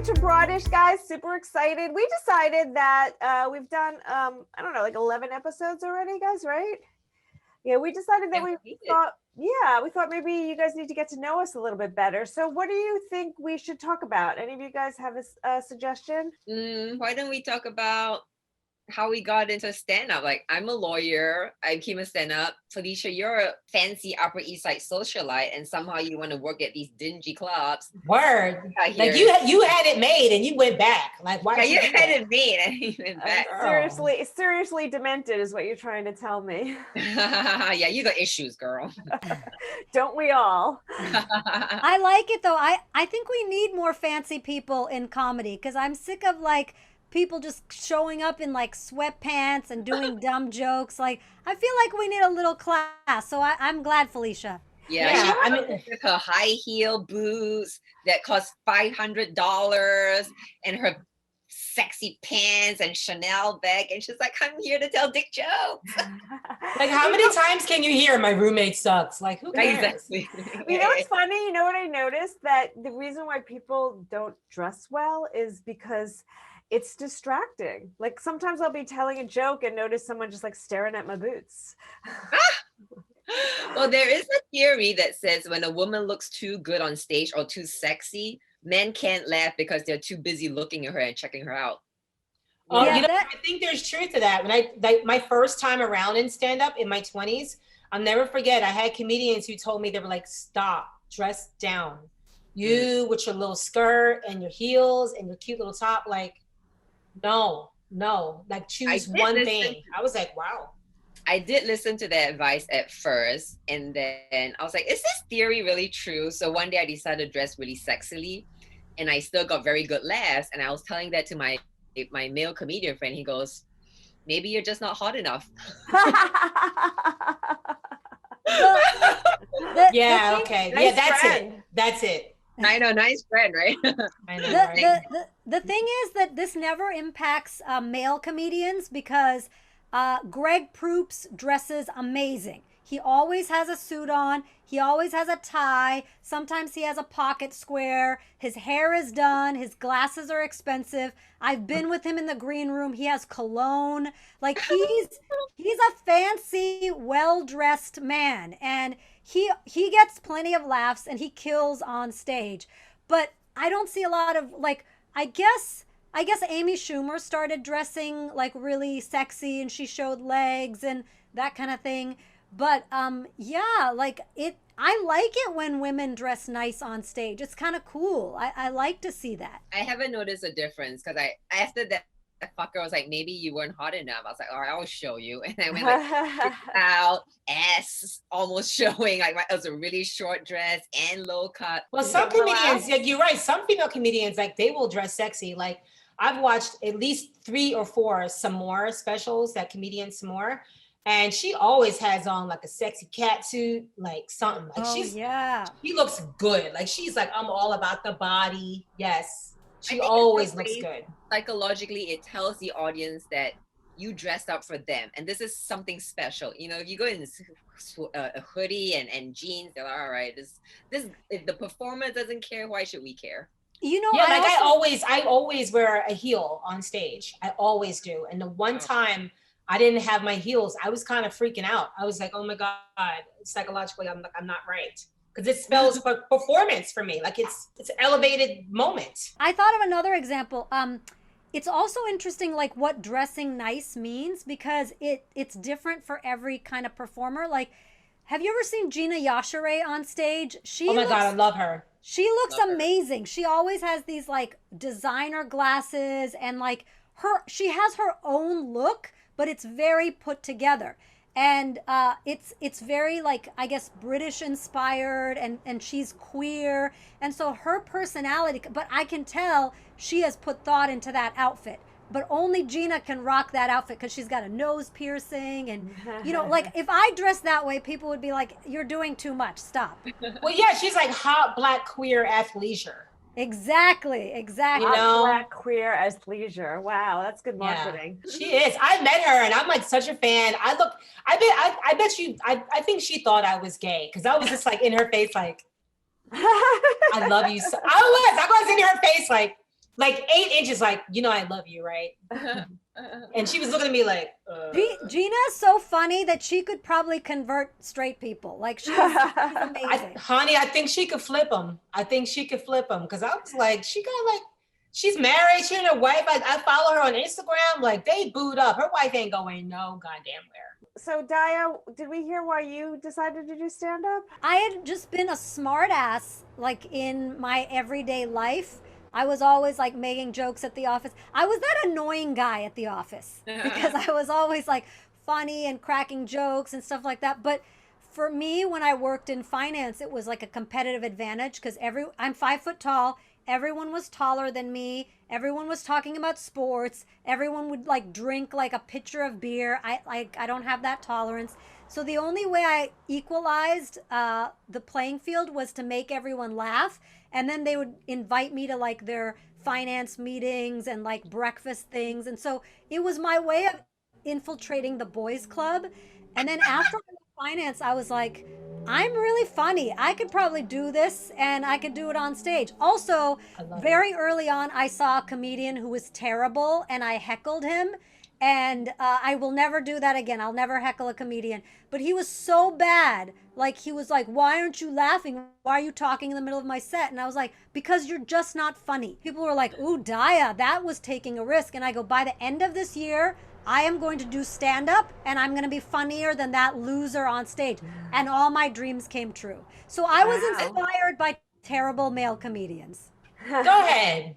to Broadish, guys. Super excited. We decided that we've done, I don't know, like 11 episodes already, guys, right? Yeah, we decided that we thought maybe you guys need to get to know us a little bit better. So what do you think we should talk about? Any of you guys have a suggestion? Why don't we talk about how we got into stand-up? Like, I'm a lawyer. I became a stand-up. Felicia, you're a fancy Upper East Side socialite, and somehow you want to work at these dingy clubs. Word. Like you had it made and you went back. Like, why? Yeah, you had it made and you went back. Seriously demented is what you're trying to tell me. Yeah, you got issues, girl. Don't we all? I like it though. I think we need more fancy people in comedy because I'm sick of like people just showing up in like sweatpants and doing dumb jokes. Like, I feel like we need a little class. So I'm glad, Felicia. Yeah, I mean, her high heel boots that cost $500 and her sexy pants and Chanel bag, and she's like, I'm here to tell dick jokes. Like, how many times can you hear my roommate sucks? Like, who cares? Exactly. You know what's funny? You know what I noticed? That the reason why people don't dress well is because it's distracting. Like, sometimes I'll be telling a joke and notice someone just like staring at my boots. Well, there is a theory that says when a woman looks too good on stage or too sexy, men can't laugh because they're too busy looking at her and checking her out. Oh, I think there's truth to that. When my first time around in stand-up in my 20s, I'll never forget, I had comedians who told me, they were like, stop, dress down. You with your little skirt and your heels and your cute little top, like, no, like choose one thing. I was like, wow. I did listen to that advice at first, and then I was like, is this theory really true? So one day I decided to dress really sexily, and I still got very good laughs. And I was telling that to my male comedian friend. He goes, maybe you're just not hot enough. That's it. I know, nice friend, right? I know, the thing is that this never impacts male comedians because Greg Proops dresses amazing. He always has a suit on. He always has a tie. Sometimes he has a pocket square. His hair is done. His glasses are expensive. I've been with him in the green room. He has cologne. Like, he's a fancy, well-dressed man. And he gets plenty of laughs and he kills on stage. But I don't see a lot of, like, I guess Amy Schumer started dressing like really sexy and she showed legs and that kind of thing. But I like it when women dress nice on stage. It's kind of cool. I like to see that. I haven't noticed a difference because after that fucker was like, maybe you weren't hot enough. I was like, all right, I'll show you. And I went like out, ass almost showing. Like, it was a really short dress and low cut. Well, some comedians, like, you're right. Some female comedians, like, they will dress sexy. Like, I've watched at least 3 or 4 Some More specials, that comedian Some More. And she always has on like a sexy cat suit, like something. Like, she looks good. Like, she's like, I'm all about the body. Yes. She always looks good. Psychologically, it tells the audience that you dressed up for them. And this is something special. You know, if you go in a hoodie and jeans, they're like, all right, this, if the performer doesn't care, why should we care? You know, I always wear a heel on stage. I always do. And the one time I didn't have my heels, I was kind of freaking out. I was like, oh my God, psychologically, I'm not right. Because it spells for performance for me. Like, it's an elevated moment. I thought of another example. It's also interesting, like, what dressing nice means, because it's different for every kind of performer. Like, have you ever seen Gina Yashere on stage? Oh my God, I love her. She looks amazing. She always has these like designer glasses and like she has her own look, but it's very put together. And it's very, like, I guess, British inspired, and she's queer. And so her personality, but I can tell she has put thought into that outfit. But only Gina can rock that outfit because she's got a nose piercing. And, you know, like, if I dressed that way, people would be like, you're doing too much. Stop. Well, yeah, she's like hot, black, queer athleisure. Exactly. You know? Black, queer athleisure. Wow, that's good marketing. Yeah, she is. I met her and I'm like such a fan. I think she thought I was gay because I was just like in her face like, I love you so. I was in her face like, like 8 inches, like, you know, I love you, right? And she was looking at me like, Gina's so funny that she could probably convert straight people. Like she's amazing. Honey, I think she could flip them. I think she could flip them. Cause I was like, she got like, she's married, she and her wife. I follow her on Instagram. Like they booed up. Her wife ain't going no goddamn where. So Dhaya, did we hear why you decided to do stand-up? I had just been a smart ass like in my everyday life. I was always like making jokes at the office. I was that annoying guy at the office because I was always like funny and cracking jokes and stuff like that. But for me, when I worked in finance, it was like a competitive advantage because I'm 5 foot tall. Everyone was taller than me. Everyone was talking about sports. Everyone would like drink like a pitcher of beer. I don't have that tolerance. So the only way I equalized the playing field was to make everyone laugh. And then they would invite me to like their finance meetings and like breakfast things. And so it was my way of infiltrating the boys club. And then after finance, I was like, I'm really funny. I could probably do this and I could do it on stage. Also, very early on, I saw a comedian who was terrible and I heckled him. And I will never do that again. I'll never heckle a comedian. But he was so bad. Like, he was like, why aren't you laughing? Why are you talking in the middle of my set? And I was like, because you're just not funny. People were like, ooh, Dhaya, that was taking a risk. And I go, by the end of this year, I am going to do stand-up and I'm going to be funnier than that loser on stage. And all my dreams came true. So I was inspired by terrible male comedians. Go ahead.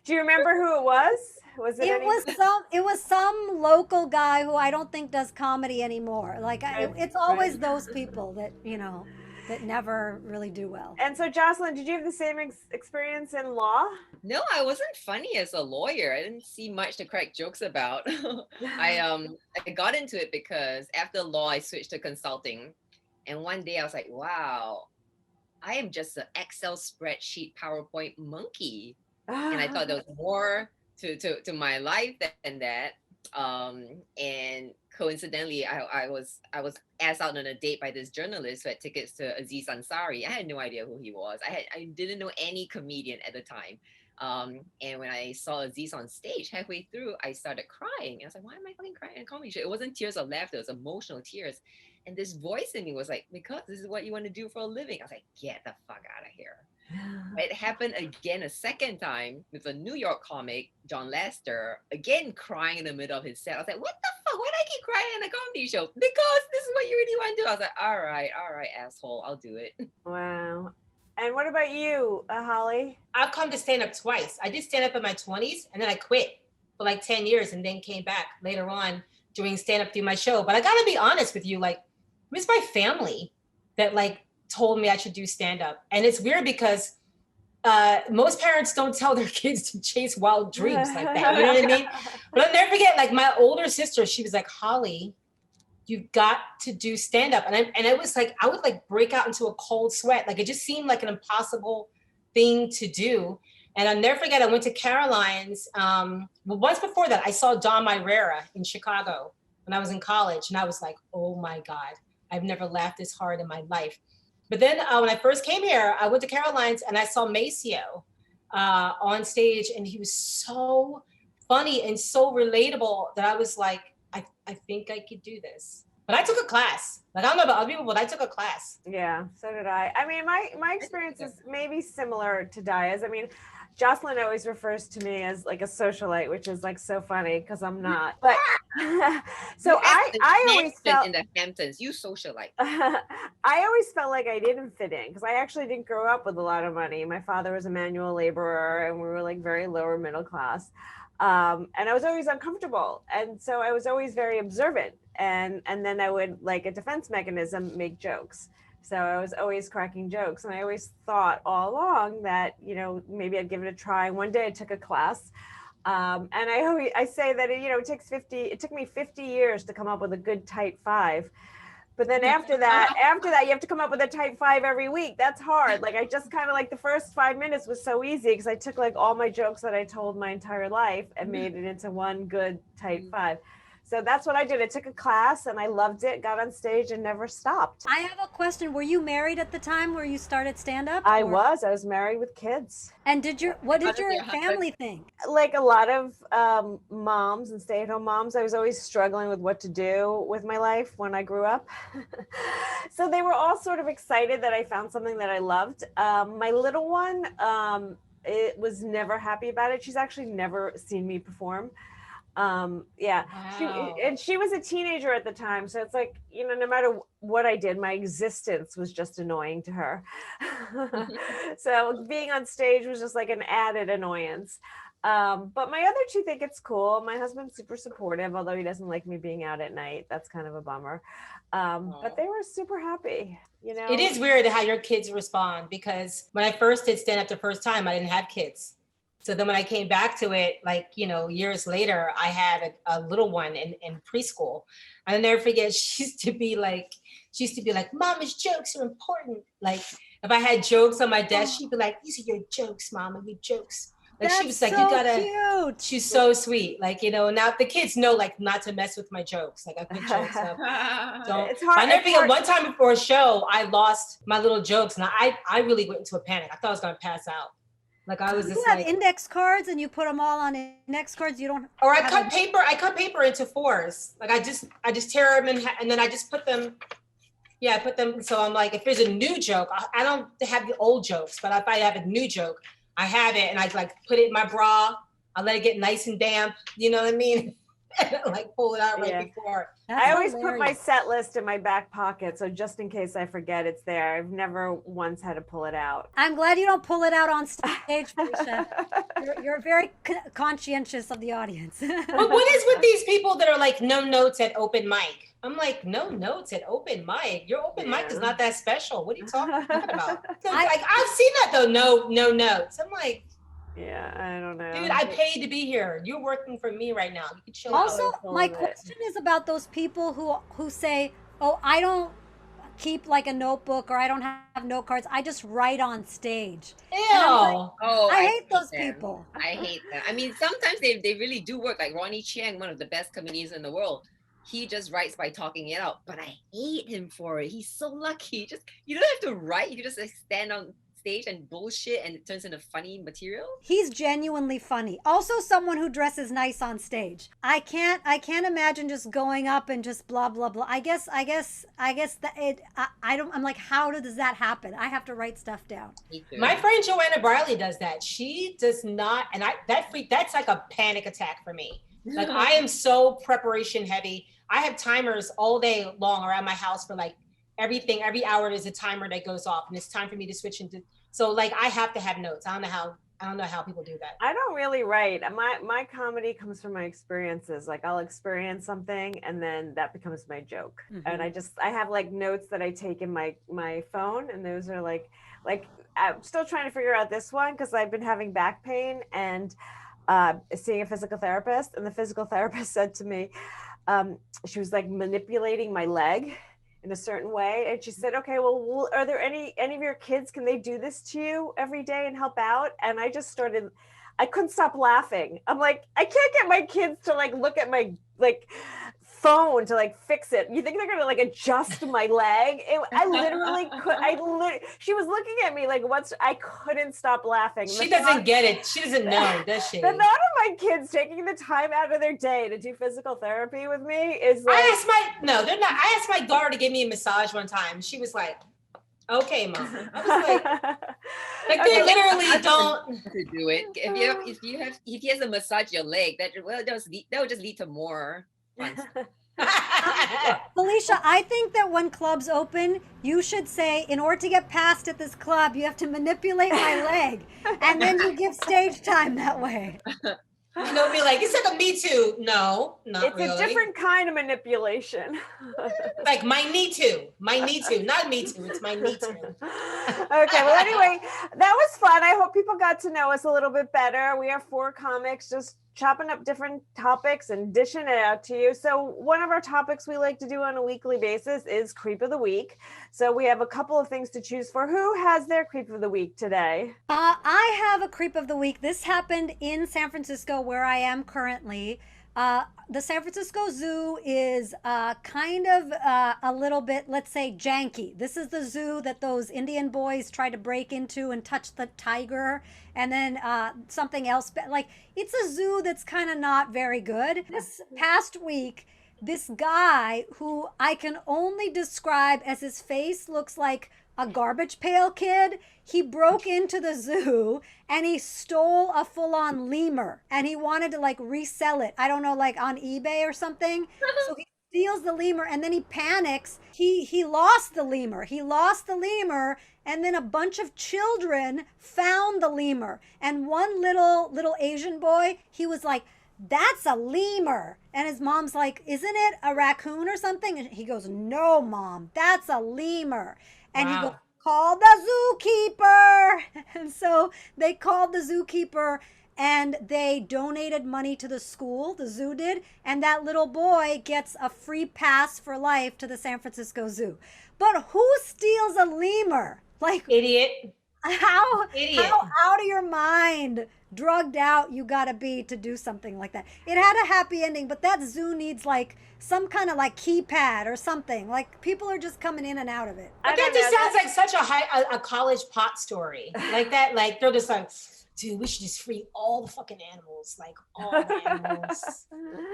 Do you remember who it was? It was some local guy who I don't think does comedy anymore. Like it's always those people that, you know, that never really do well. And so Jocelyn, did you have the same experience in law? No, I wasn't funny as a lawyer. I didn't see much to crack jokes about. I got into it because after law I switched to consulting, and one day I was like, wow, I am just an Excel spreadsheet PowerPoint monkey. And I thought there was more to my life than that. And coincidentally, I was asked out on a date by this journalist who had tickets to Aziz Ansari. I had no idea who he was. I didn't know any comedian at the time. And when I saw Aziz on stage halfway through, I started crying. I was like, why am I fucking crying in a comedy show? It wasn't tears of laughter, it was emotional tears. And this voice in me was like, because this is what you want to do for a living. I was like, get the fuck out of here. It happened again a second time with a New York comic, John Lester, again crying in the middle of his set. I was like, what the fuck? Why do I keep crying in a comedy show? Because this is what you really want to do. I was like, all right, asshole, I'll do it. Wow. And what about you, Hollie? I've come to stand up twice. I did stand up in my 20s and then I quit for like 10 years and then came back later on doing stand up through my show. But I gotta be honest with you, like, it was my family that like told me I should do stand up. And it's weird because most parents don't tell their kids to chase wild dreams like that. You know what I mean? But I'll never forget, like my older sister, she was like, Hollie, you've got to do stand up. And it was like, I would like break out into a cold sweat. Like it just seemed like an impossible thing to do. And I'll never forget, I went to Caroline's. But once before that, I saw Don Myrera in Chicago when I was in college. And I was like, oh my God, I've never laughed this hard in my life. But then when I first came here, I went to Caroline's and I saw Maceo on stage, and he was so funny and so relatable that I was like, I think I could do this. But I took a class. Like I don't know about other people, but I took a class. Yeah, so did I. I mean, my experience is maybe similar to Dhaya's. I mean, Jocelyn always refers to me as like a socialite, which is like so funny because I'm not. But so I always felt in the Hamptons, you socialite. I always felt like I didn't fit in because I actually didn't grow up with a lot of money. My father was a manual laborer, and we were like very lower middle class. And I was always uncomfortable, and so I was always very observant, and then I would, like a defense mechanism, make jokes. So I was always cracking jokes, and I always thought all along that, you know, maybe I'd give it a try. One day I took a class, and I say that it took me 50 years to come up with a good tight 5. But then after that, you have to come up with a tight 5 every week. That's hard. Like I just kind of like the first 5 minutes was so easy because I took like all my jokes that I told my entire life and made it into one good tight 5. So that's what I did. I took a class and I loved it, got on stage and never stopped. I have a question. Were you married at the time where you started stand-up? I was married with kids. And what did your your husband- family think? Like a lot of moms and stay-at-home moms, I was always struggling with what to do with my life when I grew up. So they were all sort of excited that I found something that I loved. My little one, it was never happy about it. She's actually never seen me perform. Yeah. Wow. She was a teenager at the time, so it's like, you know, no matter what I did, my existence was just annoying to her. So being on stage was just like an added annoyance. But my other two think it's cool. My husband's super supportive, although he doesn't like me being out at night. That's kind of a bummer. But they were super happy, you know. It is weird how your kids respond, because when I first did stand up the first time, I didn't have kids. So then when I came back to it, like, you know, years later, I had a little one in preschool. I'll never forget, she used to be like, Mama's jokes are important. Like, if I had jokes on my desk, she'd be like, these are your jokes, Mama, your jokes. Like, That's she was like, so you gotta, cute. she's so sweet. Like, you know, now the kids know, like, not to mess with my jokes. Like, I put jokes up. Don't. It's hard. I never forget, one time before a show, I lost my little jokes, and I really went into a panic. I thought I was gonna pass out. Like, I was You just have like, index cards and you put them all on index cards. You don't. or I cut paper into fours. Like, I just tear them and then I just put them. Yeah, I put them. So I'm like, if there's a new joke, I don't have the old jokes, but if I have a new joke, I have it and I like put it in my bra. I let it get nice and damp. You know what I mean? And I, like, pull it out right before. That's I always put my hilarious. set list in my back pocket, so just in case I forget, it's there. I've never once had to pull it out. I'm glad you don't pull it out on stage, Felicia. You're very conscientious of the audience. But what is with these people that are like, no notes at open mic? I'm like, no notes at open mic. Your open mic is not that special. What are you talking about? Like, I've seen that though. No notes. I'm like, Yeah, I don't know. dude, I paid to be here. You're working for me right now. You can chill Also, out. my question is about those people who say, "Oh, I don't keep like a notebook or I don't have note cards. I just write on stage." Ew. Oh, I hate those them. people. I hate them. I mean, sometimes they really do work. Like Ronnie Chiang, one of the best comedians in the world. He just writes by talking it out, but I hate him for it. He's so lucky. Just, you don't have to write. You can just like, stand on stage and bullshit and it turns into funny material. He's genuinely funny. Also someone who dresses nice on stage. I can't imagine just going up and just blah blah blah. I guess that it I don't, I'm like, how does that happen? I have to write stuff down. My friend Joanna Briley does that. She does not, and that's like a panic attack for me. Like, I am so preparation heavy. I have timers all day long around my house for like everything. Every hour there's a timer that goes off, and it's time for me to switch into. So like, I have to have notes. I don't know how people do that. I don't really write. My comedy comes from my experiences. Like, I'll experience something and then that becomes my joke. Mm-hmm. And I have like notes that I take in my phone, and those are like I'm still trying to figure out this one because I've been having back pain and seeing a physical therapist, and the physical therapist said to me, she was like manipulating my leg in a certain way, and she said, okay, well, are there any of your kids, can they do this to you every day and help out? And I couldn't stop laughing. I'm like, I can't get my kids to like look at my like phone to like fix it. You think they're gonna like adjust my leg? I literally could. She was looking at me like, I couldn't stop laughing. She doesn't get it. She doesn't know, does she? The thought of my kids taking the time out of their day to do physical therapy with me is like. They're not. I asked my daughter to give me a massage one time. She was like, okay, Mom. I was like they literally don't to do it. If he has to massage your leg, that will just lead to more fun. Felicia, I think that when clubs open, you should say, in order to get past at this club, you have to manipulate my leg, and then you give stage time that way. They'll be like, it's like a Me Too. No, not it's really. It's a different kind of manipulation. Like my knee too, not Me Too. It's my knee too. Okay, well, anyway, that was fun. I hope people got to know us a little bit better. We are 4 comics just chopping up different topics and dishing it out to you. So one of our topics we like to do on a weekly basis is Creep of the Week. So we have a couple of things to choose for. Who has their Creep of the Week today? I have a Creep of the Week. This happened in San Francisco, where I am currently. The San Francisco Zoo is kind of a little bit, let's say, janky. This is the zoo that those Indian boys tried to break into and touch the tiger, and then something else. Like, it's a zoo that's kind of not very good. This past week, this guy who I can only describe as his face looks like a garbage pail kid, he broke into the zoo and he stole a full-on lemur and he wanted to like resell it. I don't know, like on eBay or something. So he steals the lemur and then he panics. He lost the lemur. He lost the lemur, and then a bunch of children found the lemur. And one little Asian boy, he was like, "That's a lemur." And his mom's like, "Isn't it a raccoon or something?" And he goes, "No, Mom, that's a lemur." And he goes, "Call the zookeeper." And so they called the zookeeper and they donated money to the school, the zoo did. And that little boy gets a free pass for life to the San Francisco Zoo. But who steals a lemur? Like, idiot. How out of your mind, drugged out you gotta be to do something like that. It had a happy ending, but that zoo needs like some kind of like keypad or something. Like, people are just coming in and out of it. But that just sounds like such a college pot story. Like that, like they're just like, dude, we should just free all the fucking animals, like all the animals.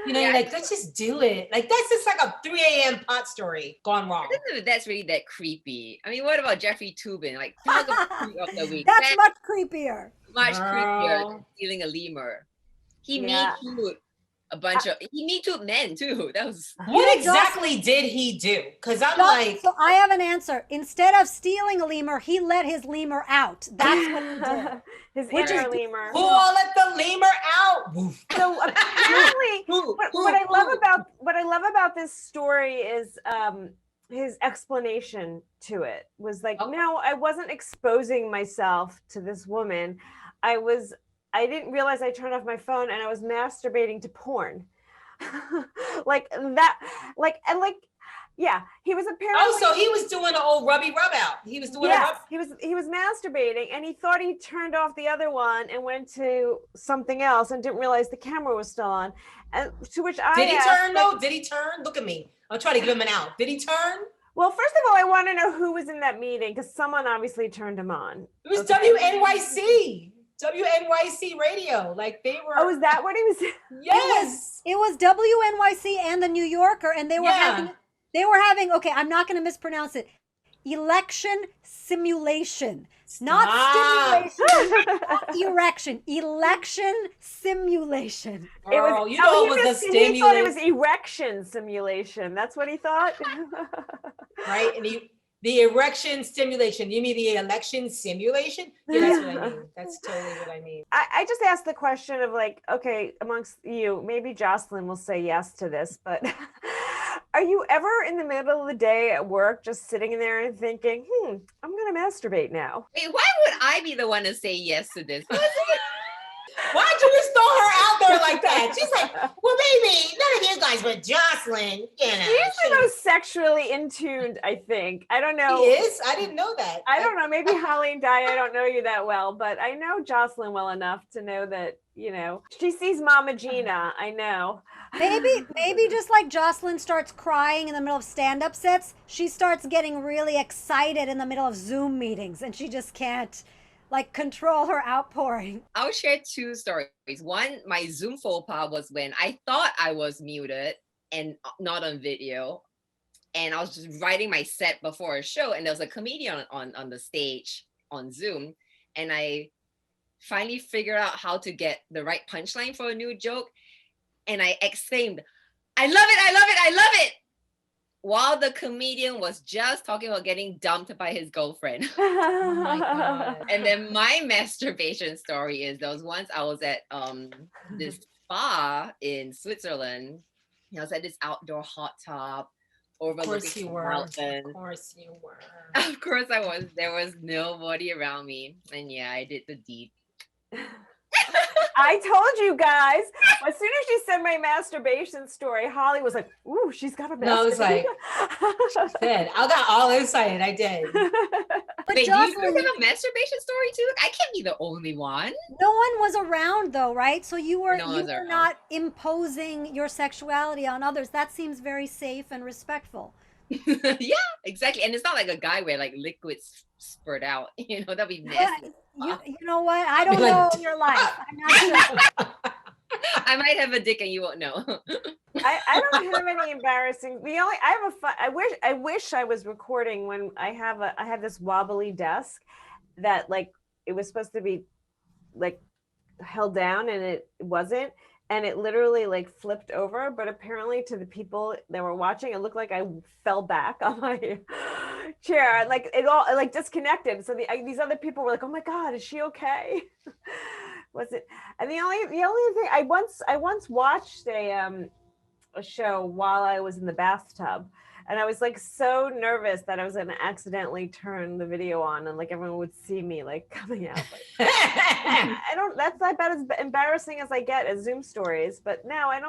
You know, yeah. Like, let's just do it. Like, that's just like a 3 a.m. pot story gone wrong. I don't know if that's really that creepy. I mean, what about Jeffrey Toobin? Like, talk about creep of the week. That's much creepier. Much creepier than stealing a lemur. He Me Too'd a bunch of, he Me Too'd men too. That was. What exactly did he do? Because I'm like. So I have an answer. Instead of stealing a lemur, he let his lemur out. That's what he did. His inner lemur. Who all let the lemur out? So apparently, what I love about this story is his explanation to it was like, no, I wasn't exposing myself to this woman. I didn't realize I turned off my phone and I was masturbating to porn. He was apparently. Oh, so he was doing an old rubby rub out. He was doing he was masturbating and he thought he turned off the other one and went to something else and didn't realize the camera was still on. And to which I Did he turn though? Did he turn? Look at me. I'll try to give him an out. Did he turn? Well, first of all, I want to know who was in that meeting because someone obviously turned him on. It was WNYC. WNYC radio, like they were. Oh, is that what he was? Yes, it was WNYC and the New Yorker, and they were having. Okay, I'm not going to mispronounce it. Election simulation, not stimulation, not erection. Election simulation. Girl, it was the stimulation. He thought it was erection simulation. That's what he thought. Right, and the erection stimulation. You mean the election simulation? Yeah, that's what I mean. That's totally what I mean. I just asked the question of like, okay, amongst you, maybe Jocelyn will say yes to this, but are you ever in the middle of the day at work just sitting in there and thinking, I'm going to masturbate now? Wait, why would I be the one to say yes to this? Why'd you just throw her out there like that? She's like, well, maybe none of you guys but Jocelyn. You know, she's the most sexually in tuned, I think. I don't know. She is? I didn't know that. I don't know. Maybe Hollie and Dhaya, I don't know you that well, but I know Jocelyn well enough to know that, you know, she sees Mama Gina. I know. Maybe just like Jocelyn starts crying in the middle of stand-up sets, she starts getting really excited in the middle of Zoom meetings and she just can't like control her outpouring. I'll share 2 stories. One, my Zoom faux pas was when I thought I was muted and not on video. And I was just writing my set before a show and there was a comedian on the stage on Zoom. And I finally figured out how to get the right punchline for a new joke. And I exclaimed, I love it, I love it, I love it. While the comedian was just talking about getting dumped by his girlfriend. Oh my God. And then my masturbation story is there was once I was at this spa in Switzerland. I was at this outdoor hot tub overlooking the mountain. Of course you were. Of course I was. There was nobody around me. And yeah, I did the deed. I told you guys. As soon as she said my masturbation story, Holly was like, "Ooh, she's got a masturbation." No, it's like, good. I got all excited. I did. But Wait, do you Jocelyn, guys have a masturbation story too? I can't be the only one. no one was around though, right? So you were No one you was were around. not imposing your sexuality on others. That seems very safe and respectful. Yeah, exactly. And it's not like a guy where like liquids spurt out. That'd be nasty. You know what? I don't Like, know your life. I'm not sure. I might have a dick and you won't know. I don't have any embarrassing. I have a fun. I wish I was recording when I have this wobbly desk that like it was supposed to be like held down and it wasn't, and it literally like flipped over. But apparently to the people that were watching, it looked like I fell back on my chair, like it all like disconnected. So these other people were like, "Oh my God, is she okay?" Was it? And the only thing I once watched a show while I was in the bathtub, and I was like so nervous that I was gonna accidentally turn the video on and like everyone would see me like coming out. That's about as embarrassing as I get as Zoom stories. But no, I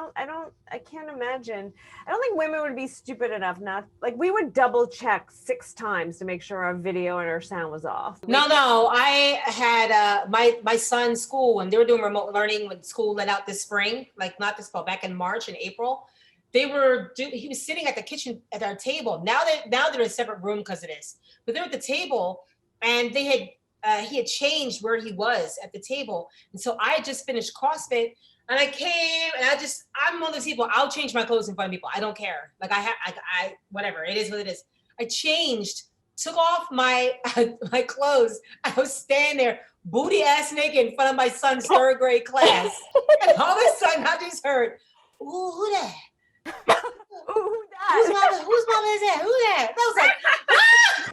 can't imagine. I don't think women would be stupid enough not like we would double check 6 times to make sure our video and our sound was off. No, I had my son's school when they were doing remote learning when school let out this spring, like not this fall, back in March and April. He was sitting at the kitchen at our table. Now they're in a separate room because of this. But they're at the table and he had changed where he was at the table. And so I had just finished CrossFit and I came and I'm one of those people, I'll change my clothes in front of people. I don't care. Like I whatever, it is what it is. I changed, took off my my clothes. I was standing there booty ass naked in front of my son's 3rd grade class. And all of a sudden I just heard, "Ooh, who that? Ooh, Whose mama is that? Who that?" I was like, ah!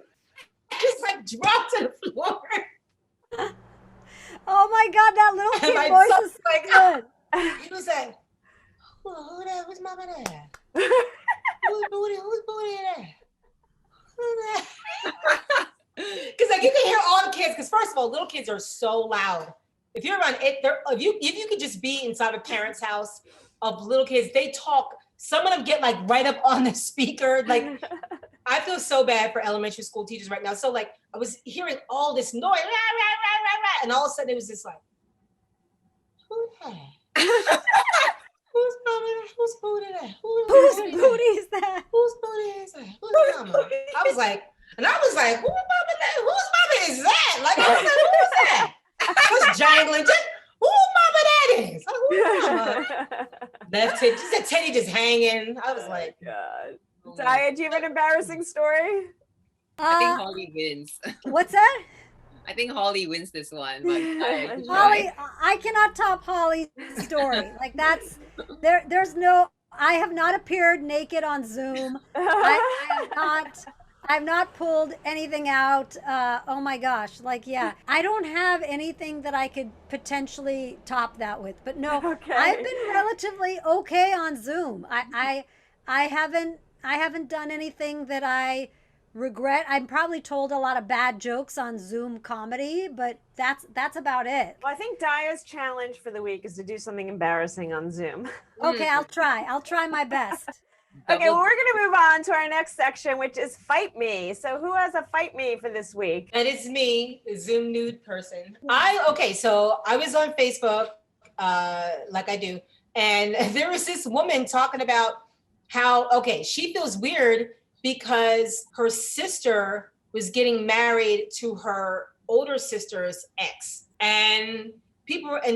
Just like dropped to the floor. Oh my God, that little And kid my voice son is so like, good. He was like, who that? Who's mama there? Who's booty there? Who's that? Because like you can hear all the kids. Because first of all, little kids are so loud. If you're around it, if you could just be inside a parent's house of little kids, they talk. Some of them get like right up on the speaker. Like I feel so bad for elementary school teachers right now. So like I was hearing all this noise, rah, rah, rah, rah, rah, and all of a sudden it was just like, who that? Whose booty that? Whose booty is that? Whose booty is that? Who's mama? I was like, whose mama that? Whose mama is that? Like I was like, who's that? I was jangling, just who mama that is? Like, who's mama? Left titty, just a titty just hanging. I was like, God. Dhaya, do you have an embarrassing story? I think Holly wins. What's that? I think Holly wins this one. But Holly, I cannot top Holly's story. Like there's no, I have not appeared naked on Zoom. I've not pulled anything out. Oh my gosh. Like, yeah, I don't have anything that I could potentially top that with, but no, Okay. I've been relatively okay on Zoom. I haven't done anything that I regret. I'm probably told a lot of bad jokes on Zoom comedy, but that's about it. Well, I think Dhaya's challenge for the week is to do something embarrassing on Zoom. Okay, I'll try my best. Okay, well, we're going to move on to our next section, which is Fight Me. So who has a Fight Me for this week? that is me, the Zoom nude person. So I was on Facebook, like I do, and there was this woman talking about how, she feels weird because her sister was getting married to her older sister's ex. And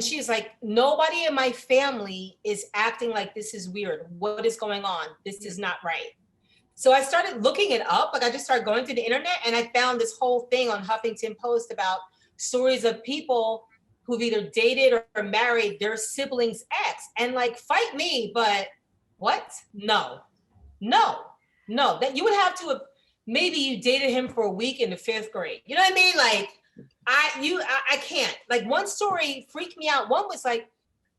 she's like, nobody in my family is acting like this is weird. What is going on? This is not right. So I started looking it up. Like I just started going through the internet and I found this whole thing on Huffington Post about stories of people who've either dated or married their siblings' ex. And like, fight me, but what? No. That you would have to have, maybe you dated him for a week in the 5th grade. You know what I mean? Like, I can't. Like one story freaked me out. One was like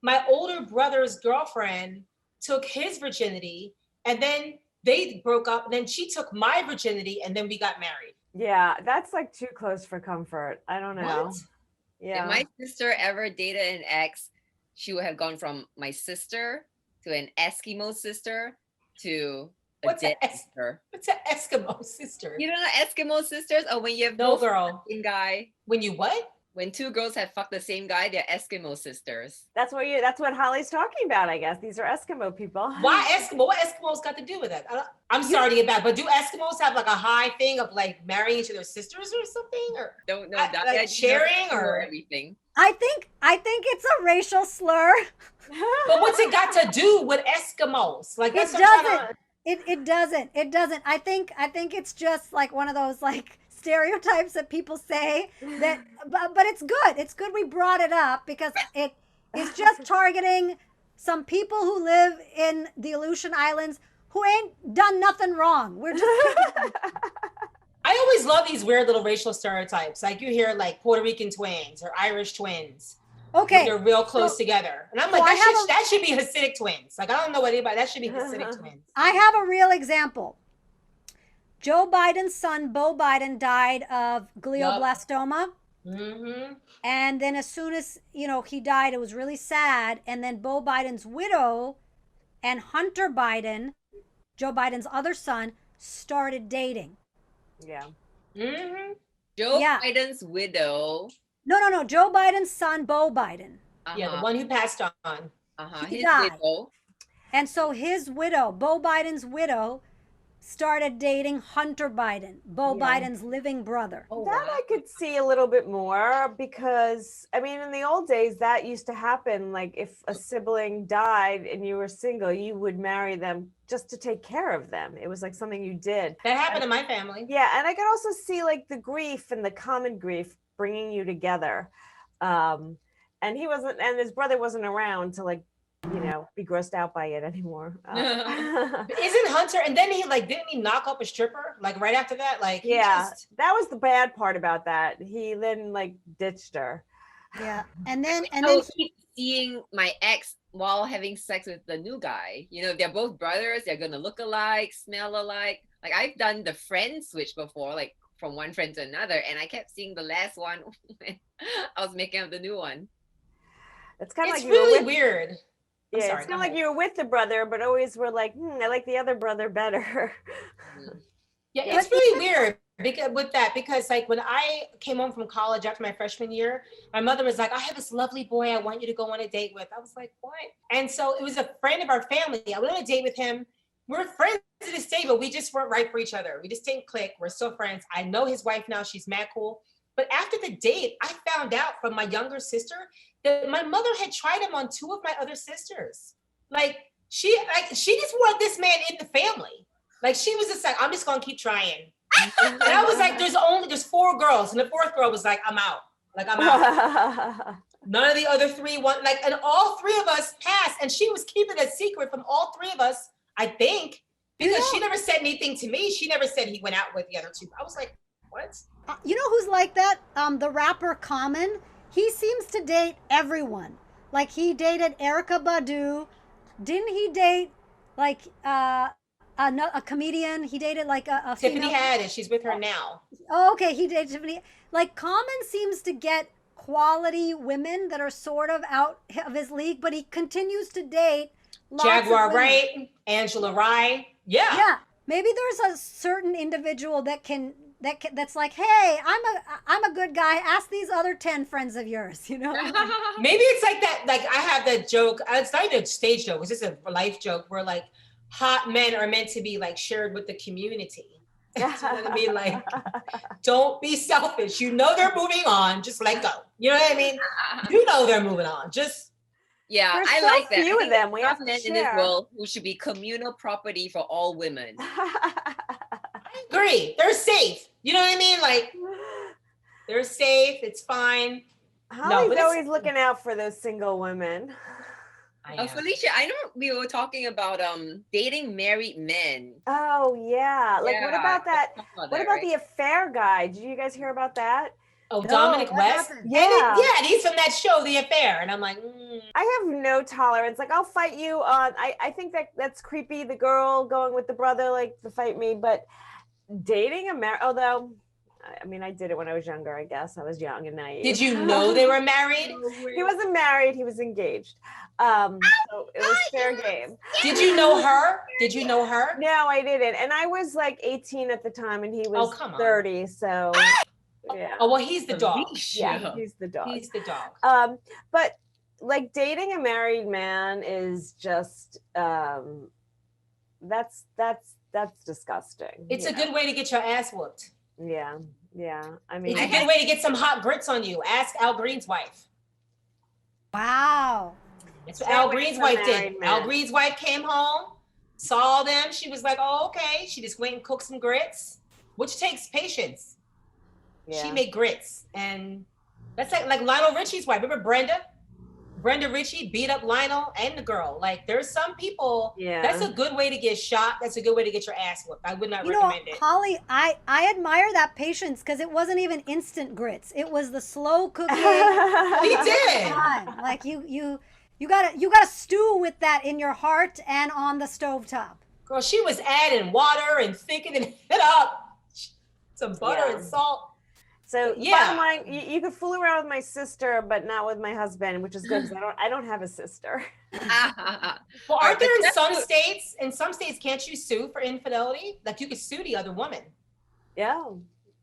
my older brother's girlfriend took his virginity and then they broke up and then she took my virginity and then we got married. Yeah, that's like too close for comfort. I don't know. What? Yeah. If my sister ever dated an ex, she would have gone from my sister to an Eskimo sister to a What's dead an sister. What's an Eskimo sister? You don't know Eskimo sisters? Oh, when you have No, both girl. the same guy. When you what? When two girls have fucked the same guy, they're Eskimo sisters. That's what Hollie's talking about, I guess. These are Eskimo people. Why Eskimo? What Eskimos got to do with it? I'm sorry to get back, but do Eskimos have like a high thing of like marrying each of their sisters or something? Or Don't know that. like sharing or everything. I think it's a racial slur. But what's it got to do with Eskimos? Like It that's what I'm doesn't. trying to- It doesn't. I think it's just like one of those like stereotypes that people say that, but it's good. It's good we brought it up because it is just targeting some people who live in the Aleutian Islands who ain't done nothing wrong. We're just I always love these weird little racial stereotypes. Like you hear like Puerto Rican twins or Irish twins. okay. They're real close together. And I'm like, that should be Hasidic twins. Like, I don't know what anybody, that should be Hasidic twins. I have a real example. Joe Biden's son, Beau Biden, died of glioblastoma. Mm-hmm. And then as soon as, he died, it was really sad. And then Beau Biden's widow and Hunter Biden, Joe Biden's other son, started dating. Yeah. Mm-hmm. Joe Biden's widow. No. Joe Biden's son, Beau Biden. Yeah, the one who passed on. He His died. widow. And so his widow, Beau Biden's widow, started dating Hunter Biden, Beau Biden's living brother. Oh, That wow. I could see a little bit more because, I mean, in the old days, that used to happen. Like if a sibling died and you were single, you would marry them just to take care of them. It was like something you did. That happened in my family. Yeah. And I could also see like the grief and the common grief bringing you together. And his brother wasn't around to like, be grossed out by it anymore. Isn't Hunter, and then didn't he knock up a stripper like right after that? Like, that was the bad part about that. He then like ditched her. Yeah. And then keep seeing my ex while having sex with the new guy. They're both brothers, they're gonna look alike, smell alike. Like I've done the friend switch before, like from one friend to another, and I kept seeing the last one when I was making up the new one. It's kind of it's like really weird. Yeah, it's kind of like you were with the brother, but always were like, I like the other brother better. Yeah, it's really weird because like when I came home from college after my freshman year, my mother was like, I have this lovely boy I want you to go on a date with. I was like, what? And so it was a friend of our family. I went on a date with him. We're friends to this day, but we just weren't right for each other. We just didn't click. We're still friends. I know his wife now. She's mad cool. But after the date, I found out from my younger sister that my mother had tried him on two of my other sisters. She just wanted this man in the family. Like she was just like, I'm just gonna keep trying. And I was like, there's 4 girls, and the 4th girl was like, I'm out. Like I'm out. None of the other 3 want and all 3 of us passed, and she was keeping a secret from all 3 of us, I think, because she never said anything to me. She never said he went out with the other 2. I was like, what? You know who's like that? The rapper Common. He seems to date everyone. Like he dated Erykah Badu. Didn't he date like a comedian? He dated like a Tiffany female. Haddish. She's with her now. Oh, okay. He dated Tiffany. Like Common seems to get quality women that are sort of out of his league, but he continues to date Jaguar Wright, Angela Rye. Yeah. Yeah. Maybe there's a certain individual that's like, hey, I'm a good guy. Ask these other 10 friends of yours, Maybe it's like that. Like I have that joke. It's not even a stage joke. It's just a life joke where like hot men are meant to be like shared with the community. You know what I mean? Like, don't be selfish. They're moving on. Just let go. You know what I mean? They're moving on. Just. Yeah, There's I so like that. few of them. We have to men in this share. world who should be communal property for all women. I agree. They're safe. You know what I mean? Like they're safe. It's fine. Hollie's always looking out for those single women. Felicia, I know we were talking about dating married men. Oh yeah. Like what about that? Let's talk about What that, about right? the affair guy? Did you guys hear about that? Oh, Dominic what West. happened? Yeah. And he's from that show, The Affair. And I'm like, I have no tolerance. Like I'll fight you on. I think that's creepy. The girl going with the brother, like to fight me, but dating a man. Although I mean, I did it when I was younger, I guess. I was young and naive. Did you know they were married? He wasn't married, he was engaged. So it was fair game. Did you know her? Did you know her? No, I didn't. And I was like 18 at the time and he was 30. So yeah. Oh, well, he's the dog. Yeah, he's the dog. He's the dog. But like dating a married man is just that's disgusting. It's a good way to get your ass whooped. Yeah. I mean, it's a good way to get some hot grits on you. Ask Al Green's wife. Wow. That's what Al Green's wife did. Al Green's wife came home, saw them. She was like, oh, okay. She just went and cooked some grits, which takes patience. Yeah. She made grits. And that's like Lionel Richie's wife. Remember Brenda? Brenda Ritchie beat up Lionel and the girl. Like, there's some people, that's a good way to get shot. That's a good way to get your ass whooped. I would not recommend it. Holly, I admire that patience because it wasn't even instant grits. It was the slow cooking. He did. Like you gotta stew with that in your heart and on the stovetop. Girl, she was adding water and thickening it up. Some butter and salt. So bottom line, you could fool around with my sister, but not with my husband, which is good because I don't have a sister. Well, aren't there in some states? In some states, can't you sue for infidelity? Like you could sue the other woman. Yeah.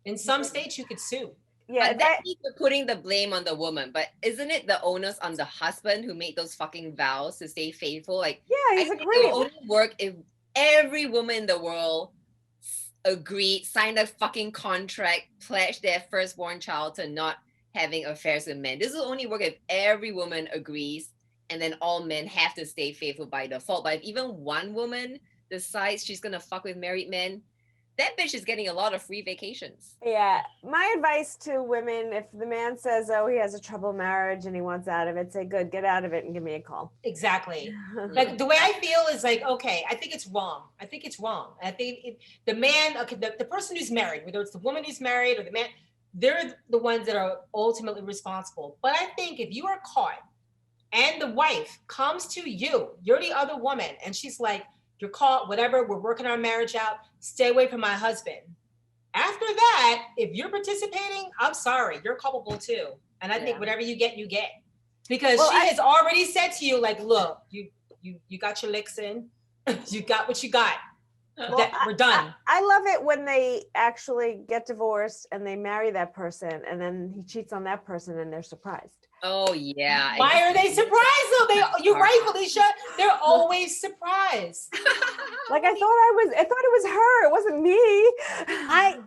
In some states, you could sue. Yeah, but that means you're putting the blame on the woman. But isn't it the onus on the husband who made those fucking vows to stay faithful? Like, yeah, he's it will only work if every woman in the world agreed, signed a fucking contract, pledged their firstborn child to not having affairs with men. This will only work if every woman agrees, and then all men have to stay faithful by default. But if even one woman decides she's gonna fuck with married men, that bitch is getting a lot of free vacations. Yeah. My advice to women, if the man says, oh, he has a troubled marriage and he wants out of it, say, good, get out of it and give me a call. Exactly. Like the way I feel is like, okay, I think it's wrong. I think the man, okay, the person who's married, whether it's the woman who's married or the man, they're the ones that are ultimately responsible. But I think if you are caught and the wife comes to you, you're the other woman, and she's like, you're caught, whatever, we're working our marriage out, stay away from my husband. After that, if you're participating, I'm sorry, you're culpable too. And I think whatever you get. Because she has already said to you, like, look, you got your licks in, you got what you got. We're done. I love it when they actually get divorced and they marry that person and then he cheats on that person and they're surprised. Oh yeah. Why are they surprised though? You're right, Felicia. They're always surprised. Like I thought it was her. It wasn't me. I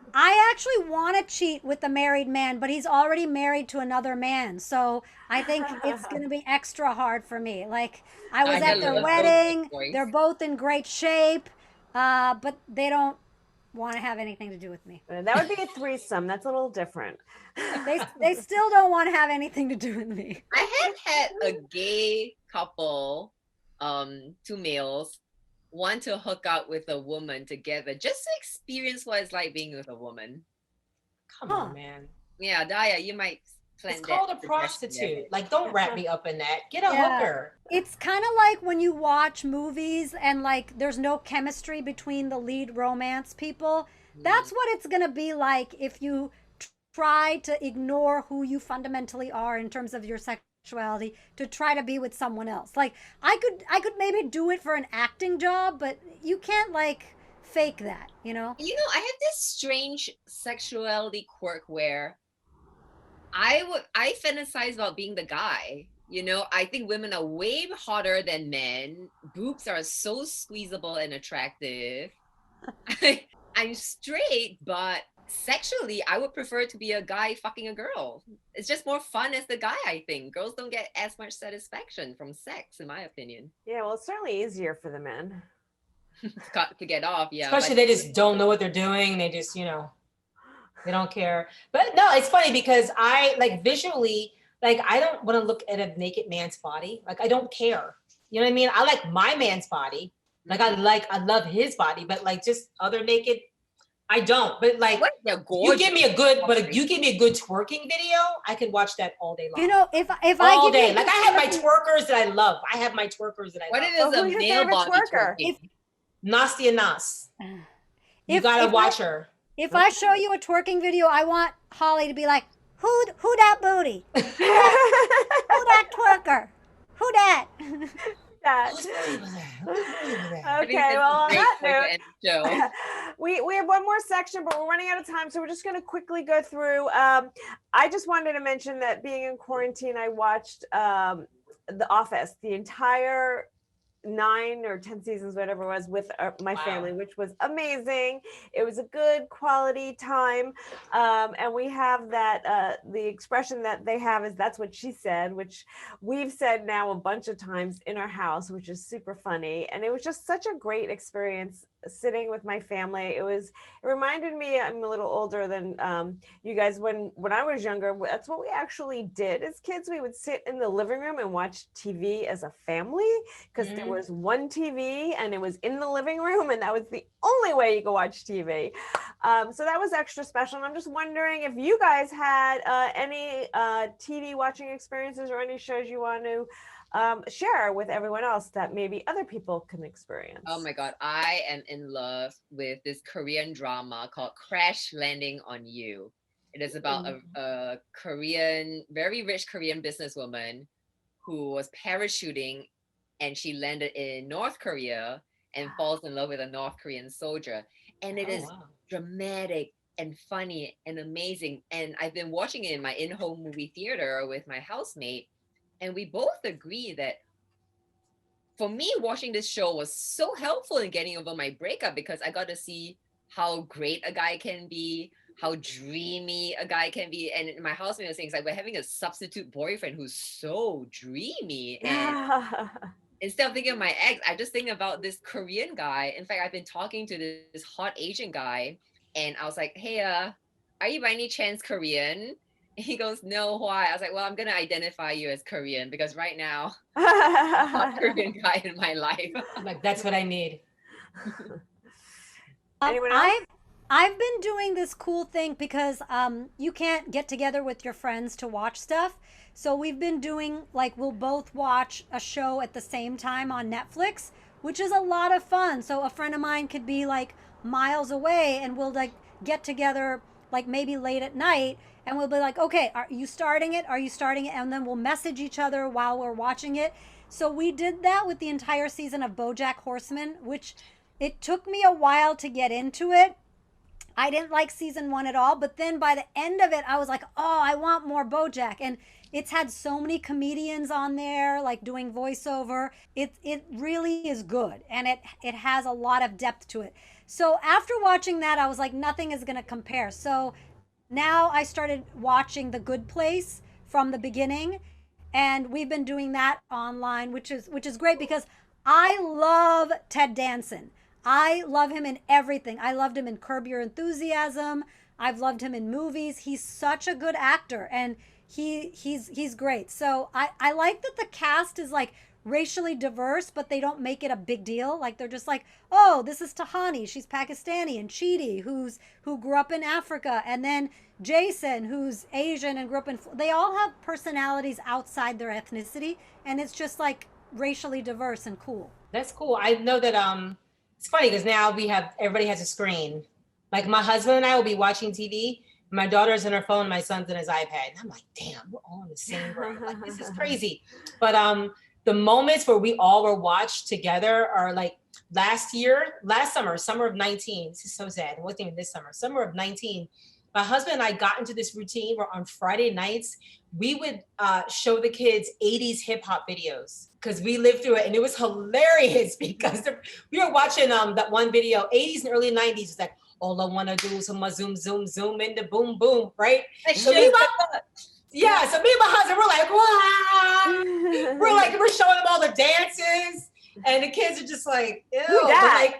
actually want to cheat with the married man, but he's already married to another man. So I think it's going to be extra hard for me. Like I was at their wedding. They're both in great shape, but they don't want to have anything to do with me. That would be a threesome. That's a little different. They still don't want to have anything to do with me. I have had a gay couple, two males, want to hook up with a woman together just to experience what it's like being with a woman. Come on, man. Yeah, Dhaya, you might plan it's called a prostitute. Like, don't wrap me up in that. Get a hooker. It's kind of like when you watch movies and like there's no chemistry between the lead romance people. That's what it's going to be like if you try to ignore who you fundamentally are in terms of your sexuality to try to be with someone else. Like I could maybe do it for an acting job, but you can't like fake that, you know? You know, I have this strange sexuality quirk where I fantasize about being the guy. You know, I think women are way hotter than men. Boobs are so squeezable and attractive. I'm straight, but sexually, I would prefer to be a guy fucking a girl. It's just more fun as the guy, I think. Girls don't get as much satisfaction from sex, in my opinion. Yeah, well, it's certainly easier for the men. To get off, yeah. Especially they just don't know what they're doing. They just, you know, they don't care. But no, it's funny because I like visually, like I don't want to look at a naked man's body. Like I don't care. You know what I mean? I like my man's body. Like I love his body, but like just other naked, I don't. But like you give me a good twerking video, I could watch that all day long. You know, if all day. Like I have my twerkers that I love. I have my twerkers that I love. What is a male body twerker? Nastia Nas. You gotta watch her. If I show you a twerking video, I want Holly to be like, who that booty? Who that twerker? Who that? That. Okay, well, on that note, we have one more section, but we're running out of time, so we're just going to quickly go through. I just wanted to mention that being in quarantine, I watched The Office, the entire 9 or 10 seasons, whatever it was, with my family, which was amazing. It was a good quality time. And we have that, the expression that they have is "that's what she said," which we've said now a bunch of times in our house, which is super funny. And it was just such a great experience sitting with my family. It reminded me, I'm a little older than you guys, when I was younger, that's what we actually did as kids. We would sit in the living room and watch TV as a family, because there was one TV and it was in the living room, and that was the only way you could watch TV. So that was extra special. And I'm just wondering if you guys had any TV watching experiences or any shows you want to share with everyone else that maybe other people can experience. Oh my God, I am in love with this Korean drama called Crash Landing on You. It is about a Korean, very rich Korean businesswoman who was parachuting, and she landed in North Korea and falls in love with a North Korean soldier. And it is dramatic and funny and amazing. And I've been watching it in my in-home movie theater with my housemate. And we both agree that for me, watching this show was so helpful in getting over my breakup, because I got to see how great a guy can be, how dreamy a guy can be. And my housemate was saying, it's like, we're having a substitute boyfriend who's so dreamy. And instead of thinking of my ex, I just think about this Korean guy. In fact, I've been talking to this hot Asian guy, and I was like, hey, are you by any chance Korean? He goes, no, why? I was like, well, I'm going to identify you as Korean, because right now, I'm a Korean guy in my life. I'm like, that's what I need. Anyone else? I've been doing this cool thing because you can't get together with your friends to watch stuff. So we've been doing, like, we'll both watch a show at the same time on Netflix, which is a lot of fun. So a friend of mine could be like miles away, and we'll like get together like maybe late at night, and we'll be like, okay, are you starting it? Are you starting it? And then we'll message each other while we're watching it. So we did that with the entire season of BoJack Horseman, which it took me a while to get into it. I didn't like season 1 at all, but then by the end of it, I was like, oh, I want more BoJack. And it's had so many comedians on there, like doing voiceover. It really is good, and it has a lot of depth to it. So after watching that, I was like, nothing is going to compare. So now I started watching The Good Place from the beginning, and we've been doing that online, which is great, because I love Ted Danson. I love him in everything. I loved him in Curb Your Enthusiasm. I've loved him in movies. He's such a good actor, and he's great. So I like that the cast is like racially diverse, but they don't make it a big deal. Like, they're just like, oh, this is Tahani, she's Pakistani, and Chidi, who grew up in Africa, and then Jason, who's Asian and grew up in. They all have personalities outside their ethnicity, and it's just like racially diverse and cool. That's cool. I know that it's funny because now everybody has a screen. Like, my husband and I will be watching TV. My daughter's on her phone, my son's on his iPad. And I'm like, damn, we're all in the same room. Like, this is crazy. But the moments where we all were watched together are like last summer of 19. This is so sad. It wasn't even this summer of 19. My husband and I got into this routine where on Friday nights, we would show the kids 80s hip hop videos, because we lived through it. And it was hilarious because we were watching that one video, 80s and early 90s. It's like, all I want to do is zoom, zoom, zoom into boom, boom, right? So me and my husband, we're like, we're showing them all the dances. And the kids are just like, ew. Like,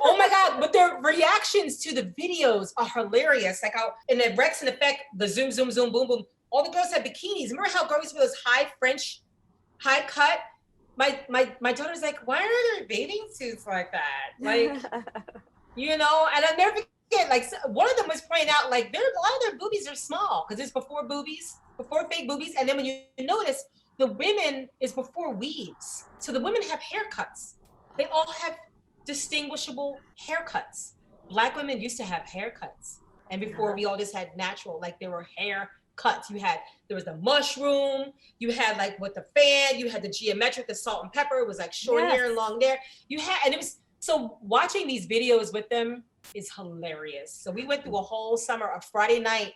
oh my God. But their reactions to the videos are hilarious. Like, in the Rex and Effect, the zoom, zoom, zoom, boom, boom, all the girls had bikinis. Remember how girls wear those high cut? My daughter's like, why are there bathing suits like that? Like, you know, and I never forget, like, one of them was pointing out, like, a lot of their boobies are small, because it's before fake boobies. And then when you notice, the women is before weaves. So the women have haircuts. They all have distinguishable haircuts. Black women used to have haircuts. And before we all just had natural, like there were haircuts. There was the mushroom, you had like with the fan, you had the geometric, the salt and pepper, it was like short hair and long hair. So watching these videos with them is hilarious. So we went through a whole summer, a Friday night,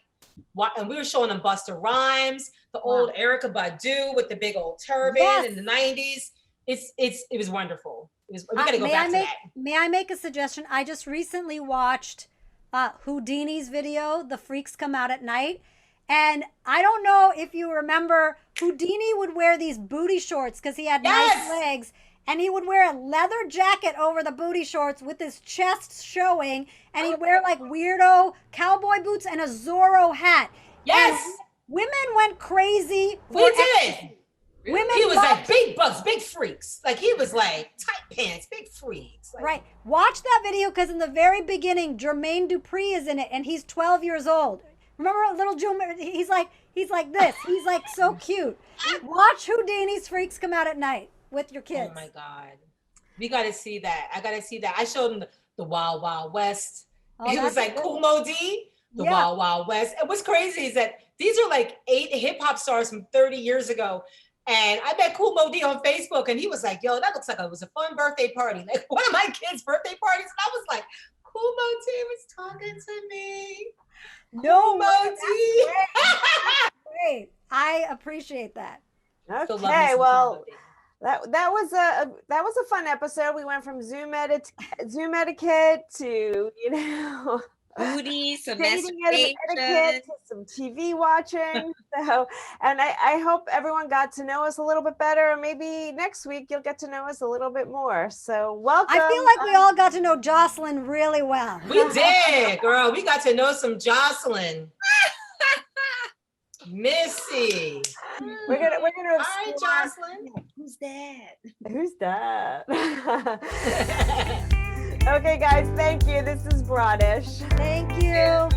and we were showing them Busta Rhymes, the old Erykah Badu with the big old turban in the 90s. It was wonderful. We gotta go back to that. May I make a suggestion? I just recently watched Houdini's video, The Freaks Come Out at Night. And I don't know if you remember, Houdini would wear these booty shorts because he had nice legs. And he would wear a leather jacket over the booty shorts with his chest showing. And he'd wear like weirdo cowboy boots and a Zorro hat. Yes. And women went crazy. We did. Women he was like big bucks, big freaks. Like he was like tight pants, big freaks. Like, right. Watch that video because in the very beginning, Jermaine Dupri is in it and he's 12 years old. Remember little Jermaine? He's like this. He's like so cute. Watch Houdini's Freaks Come Out at Night with your kids. Oh my God. We got to see that. I got to see that. I showed them the Wild Wild West. It was like Kool Moe Dee, the Wild Wild West. And what's crazy is that these are like 8 hip hop stars from 30 years ago. And I met Kool Moe Dee on Facebook and he was like, yo, that looks like it was a fun birthday party. Like one of my kids' birthday parties. And I was like, Kool Moe Dee was talking to me. No, Moe Dee. Great. I appreciate that. Okay, well, that was a fun episode. We went from Zoom etiquette to booty, some dating etiquette, to some TV watching. So, and I hope everyone got to know us a little bit better. And maybe next week you'll get to know us a little bit more. So welcome. I feel like we all got to know Jocelyn really well. We did, girl. We got to know some Jocelyn. Missy. We're gonna Hi, Jocelyn. Who's that? Who's that? Okay, guys, thank you. This is Broadish. Thank you.